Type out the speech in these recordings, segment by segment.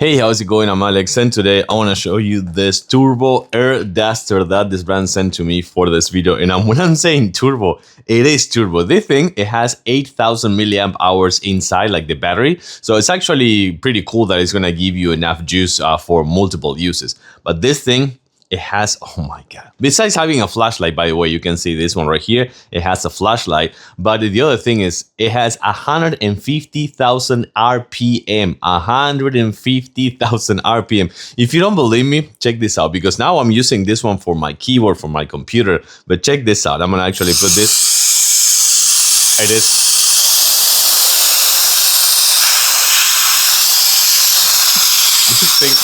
Hey, how's it going? I'm Alex, and today I want to show you this turbo air duster that this brand sent to me for this video. And when I'm saying turbo, it is turbo. This thing, it has 8,000 milliamp hours inside, like the battery. So it's actually pretty cool that it's going to give you enough juice for multiple uses. But this thing, it has, oh my God. Besides having a flashlight, by the way, you can see this one right here. It has a flashlight. But the other thing is it has 150,000 RPM. 150,000 RPM. If you don't believe me, check this out. Because now I'm using this one for my keyboard, for my computer. But check this out. I'm going to actually put this. It is. This thing.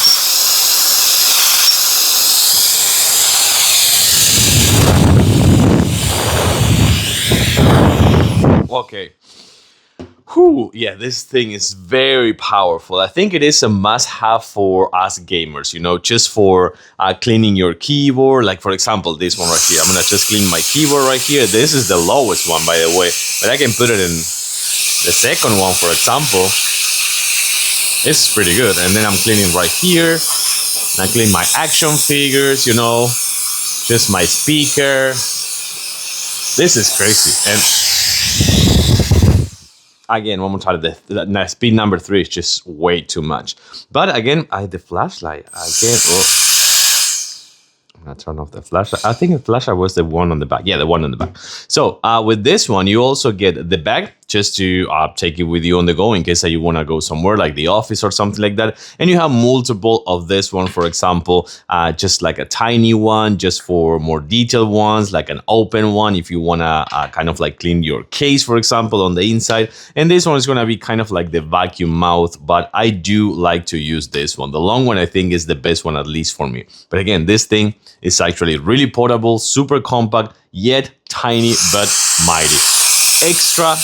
Okay. Whew, yeah, this thing is very powerful. I think it is a must-have for us gamers, you know, just for cleaning your keyboard. Like, for example, this one right here. I'm going to just clean my keyboard right here. This is the lowest one, by the way. But I can put it in the second one, for example. It's pretty good. And then I'm cleaning right here. And I clean my action figures, you know, just my speaker. This is crazy. And again, one more time, the speed number 3 is just way too much. But again, the flashlight, again, I'm gonna turn off the flashlight. I think the flashlight was the one on the back. Yeah, the one on the back. So with this one, you also get the bag just to take it with you on the go in case that you want to go somewhere like the office or something like that. And you have multiple of this one, for example, just like a tiny one, just for more detailed ones, like an open one if you want to kind of like clean your case, for example, on the inside. And this one is going to be kind of like the vacuum mouth, but I do like to use this one. The long one, I think, is the best one, at least for me. But again, this thing is actually really portable, super compact, yet tiny but mighty. Extra,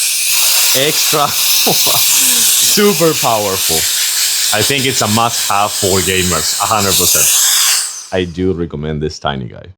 super powerful. I think it's a must-have for gamers, 100%. I do recommend this tiny guy.